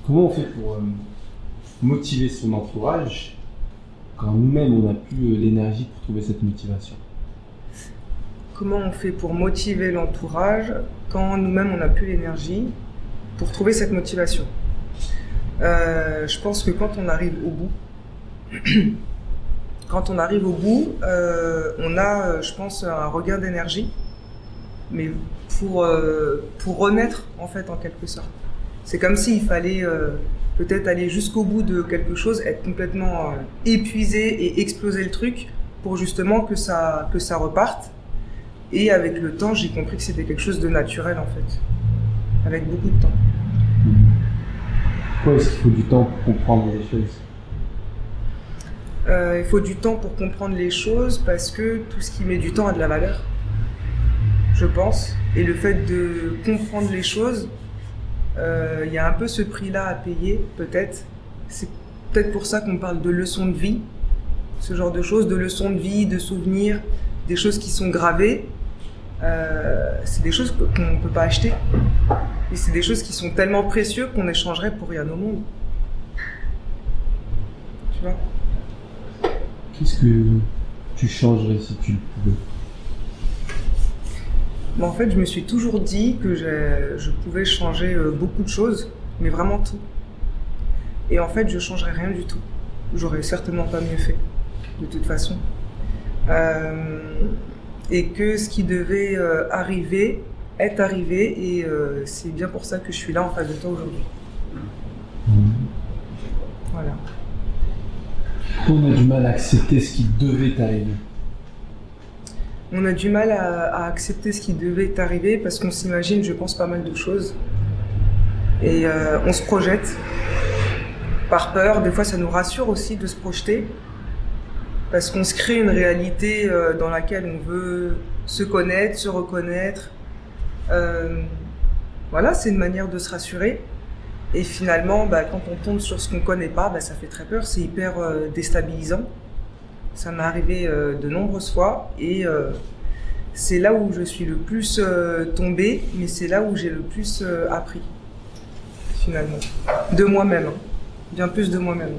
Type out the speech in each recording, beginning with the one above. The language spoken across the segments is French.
Comment on fait pour motiver son entourage quand nous-mêmes on n'a plus l'énergie pour trouver cette motivation? Comment on fait pour motiver l'entourage quand nous-mêmes on n'a plus l'énergie pour trouver cette motivation? Je pense que quand on arrive au bout, on a, je pense, un regain d'énergie, mais pour renaître en fait en quelque sorte. C'est comme s'il fallait peut-être aller jusqu'au bout de quelque chose, être complètement épuisé et exploser le truc pour justement que ça reparte. Et avec le temps, j'ai compris que c'était quelque chose de naturel en fait, avec beaucoup de temps. Pourquoi est-ce qu'il faut du temps pour comprendre les choses? Il faut du temps pour comprendre les choses parce que tout ce qui met du temps a de la valeur, je pense. Et le fait de comprendre les choses, y a un peu ce prix-là à payer, peut-être. C'est peut-être pour ça qu'on parle de leçons de vie, ce genre de choses, de leçons de vie, de souvenirs, des choses qui sont gravées. C'est des choses qu'on ne peut pas acheter. Et c'est des choses qui sont tellement précieuses qu'on échangerait pour rien au monde. Tu vois? Qu'est-ce que tu changerais si tu le pouvais? Bon, en fait, je me suis toujours dit que je pouvais changer beaucoup de choses, mais vraiment tout. Et en fait, je changerais rien du tout. J'aurais certainement pas mieux fait, de toute façon. Et que ce qui devait arriver est arrivé, et c'est bien pour ça que je suis là en face de toi aujourd'hui. Voilà. On a du mal à accepter ce qui devait arriver. On a du mal à accepter ce qui devait arriver parce qu'on s'imagine, je pense, pas mal de choses. Et on se projette par peur. Des fois, ça nous rassure aussi de se projeter parce qu'on se crée une réalité dans laquelle on veut se connaître, se reconnaître. Voilà, c'est une manière de se rassurer. Et finalement, quand on tombe sur ce qu'on connaît pas, ça fait très peur, c'est hyper déstabilisant. Ça m'est arrivé de nombreuses fois et c'est là où je suis le plus tombée, mais c'est là où j'ai le plus appris, finalement. De moi-même, hein. Bien plus de moi-même.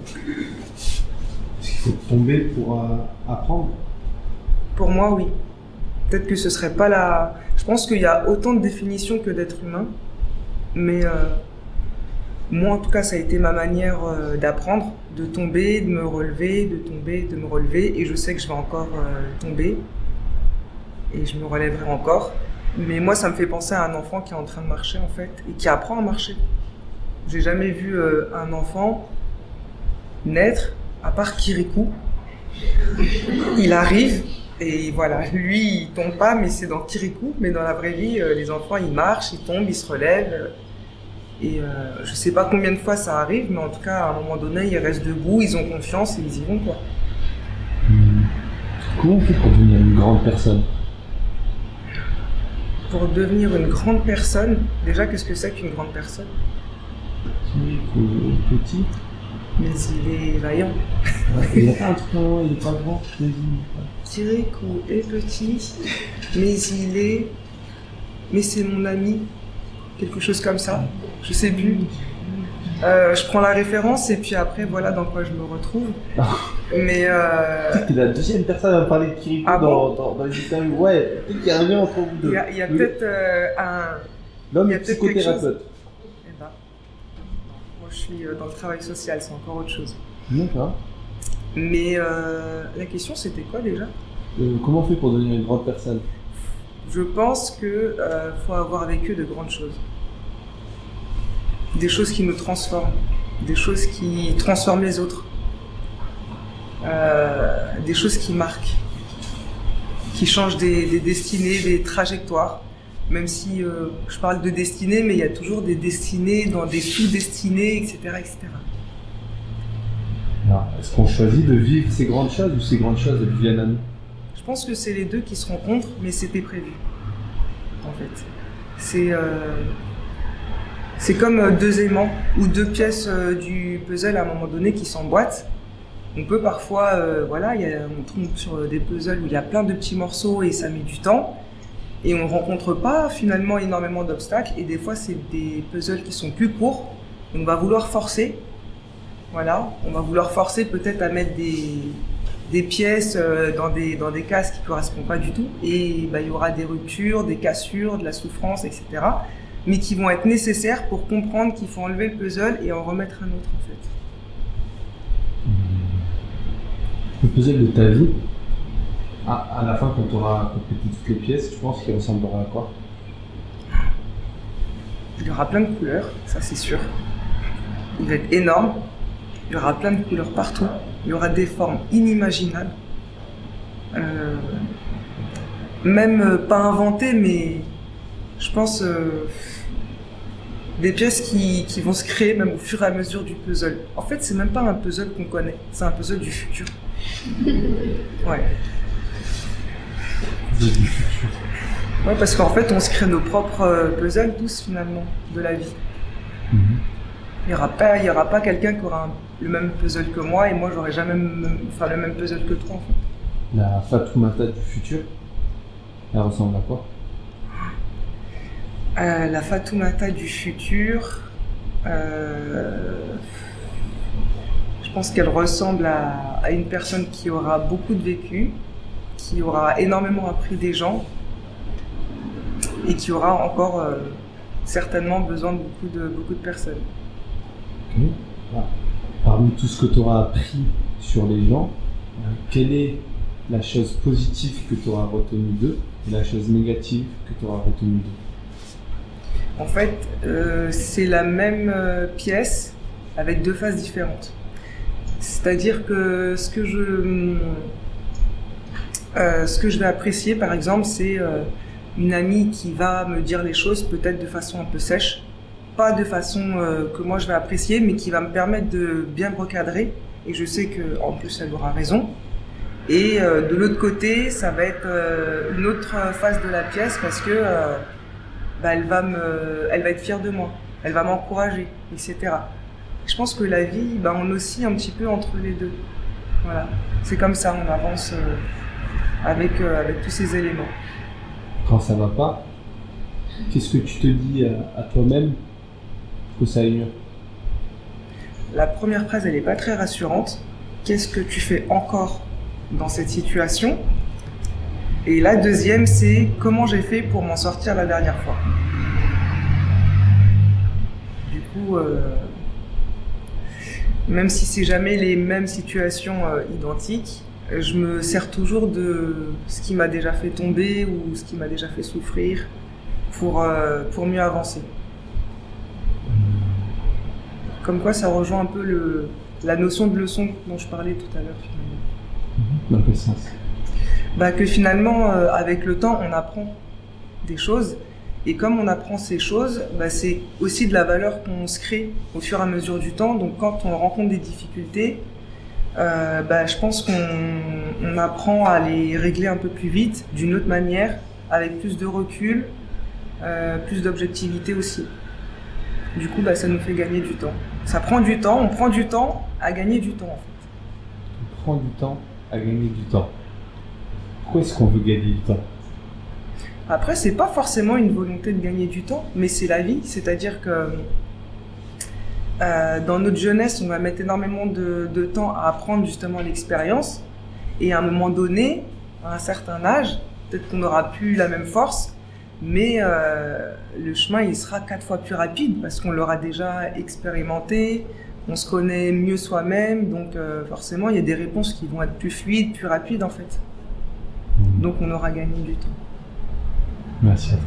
Est-ce qu'il faut tomber pour apprendre? Pour moi, oui. Peut-être que ce serait pas la... Je pense qu'il y a autant de définitions que d'êtres humains, mais moi, en tout cas, ça a été ma manière d'apprendre, de tomber, de me relever, de tomber, de me relever, et je sais que je vais encore tomber, et je me relèverai encore. Mais moi, ça me fait penser à un enfant qui est en train de marcher, en fait, et qui apprend à marcher. J'ai jamais vu un enfant naître, à part Kirikou. Il arrive, et voilà, lui, il tombe pas, mais c'est dans Kirikou, mais dans la vraie vie, les enfants, ils marchent, ils tombent, ils se relèvent. Et je sais pas combien de fois ça arrive, mais en tout cas, à un moment donné, ils restent debout, ils ont confiance et ils y vont, quoi. Comment on fait pour devenir une grande personne? Pour devenir une grande personne, déjà, qu'est-ce que c'est qu'une grande personne? Petit. Mais il est vaillant. Il n'y a pas un truc, non, il n'est pas grand. Kirikou est petit, mais c'est mon ami. Quelque chose comme ça, je sais plus. Je prends la référence et puis après voilà dans quoi je me retrouve. Mais t'es la deuxième personne à me parler de Kirikou dans les interviews. Ouais, peut-être qu'il y a un lien entre vous deux. Il y a peut-être L'homme est psychothérapeute. Eh ben, moi je suis dans le travail social, c'est encore autre chose. D'accord. Mais la question c'était quoi déjà? Comment on fait pour devenir une grande personne? Je pense que faut avoir vécu de grandes choses. Des choses qui nous transforment, des choses qui transforment les autres, des choses qui marquent, qui changent des destinées, des trajectoires. Même si je parle de destinée, mais il y a toujours des destinées dans des sous-destinées, etc., etc. Alors, est-ce qu'on choisit de vivre ces grandes choses ou ces grandes choses elles viennent à nous? Je pense que c'est les deux qui se rencontrent, mais c'était prévu, en fait. C'est comme deux aimants ou deux pièces du puzzle à un moment donné qui s'emboîtent. On peut parfois, on tombe sur des puzzles où il y a plein de petits morceaux et ça met du temps. Et on ne rencontre pas finalement énormément d'obstacles. Et des fois, c'est des puzzles qui sont plus courts, Donc on va vouloir forcer, voilà, on va vouloir forcer peut-être à mettre des pièces dans des cases qui ne correspondent pas du tout, et bah, il y aura des ruptures, des cassures, de la souffrance, etc. Mais qui vont être nécessaires pour comprendre qu'il faut enlever le puzzle et en remettre un autre en fait. Le puzzle de ta vie, à la fin quand tu auras complété toutes les pièces, tu penses qu'il ressemblera à quoi? Il y aura plein de couleurs, ça c'est sûr. Il va être énorme, il y aura plein de couleurs partout, il y aura des formes inimaginables. Même pas inventées, mais je pense des pièces qui vont se créer même au fur et à mesure du puzzle. En fait, c'est même pas un puzzle qu'on connaît, c'est un puzzle du futur. Ouais. Puzzle du futur. Ouais, parce qu'en fait, on se crée nos propres puzzles tous finalement de la vie. Mm-hmm. Il y aura pas quelqu'un qui aura le même puzzle que moi et moi j'aurai jamais le même puzzle que toi en fait. La Fatoumata du futur, elle ressemble à quoi? La Fatoumata du futur, je pense qu'elle ressemble à une personne qui aura beaucoup de vécu, qui aura énormément appris des gens et qui aura encore certainement besoin de beaucoup de personnes. Okay. Voilà. Parmi tout ce que tu auras appris sur les gens, quelle est la chose positive que tu auras retenue d'eux et la chose négative que tu auras retenue d'eux? En fait, c'est la même pièce avec deux faces différentes. C'est-à-dire que ce que je vais apprécier, par exemple, c'est une amie qui va me dire les choses peut-être de façon un peu sèche, pas de façon que moi je vais apprécier, mais qui va me permettre de bien me recadrer. Et je sais qu'en plus elle aura raison. Et de l'autre côté, ça va être une autre face de la pièce parce que elle va être fière de moi, elle va m'encourager, etc. Je pense que la vie, on oscille un petit peu entre les deux. Voilà, c'est comme ça, on avance avec tous ces éléments. Quand ça va pas, qu'est-ce que tu te dis à toi-même pour que ça aille mieux? La première phrase, elle n'est pas très rassurante. Qu'est-ce que tu fais encore dans cette situation? Et la deuxième, c'est comment j'ai fait pour m'en sortir la dernière fois. Du coup, même si c'est jamais les mêmes situations identiques, je me sers toujours de ce qui m'a déjà fait tomber ou ce qui m'a déjà fait souffrir pour mieux avancer. Comme quoi, ça rejoint un peu la notion de leçon dont je parlais tout à l'heure. Dans quel sens? Que finalement, avec le temps, on apprend des choses. Et comme on apprend ces choses, c'est aussi de la valeur qu'on se crée au fur et à mesure du temps. Donc quand on rencontre des difficultés, je pense qu'on apprend à les régler un peu plus vite, d'une autre manière, avec plus de recul, plus d'objectivité aussi. Du coup, ça nous fait gagner du temps. Ça prend du temps, on prend du temps à gagner du temps en fait. On prend du temps à gagner du temps. Pourquoi est-ce qu'on veut gagner du temps? Après, c'est pas forcément une volonté de gagner du temps, mais c'est la vie. C'est-à-dire que dans notre jeunesse, on va mettre énormément de temps à apprendre justement l'expérience. Et à un moment donné, à un certain âge, peut-être qu'on n'aura plus la même force, mais le chemin, il sera 4 fois plus rapide parce qu'on l'aura déjà expérimenté, on se connaît mieux soi-même, donc forcément, il y a des réponses qui vont être plus fluides, plus rapides en fait. Donc on aura gagné du temps. Merci à toi.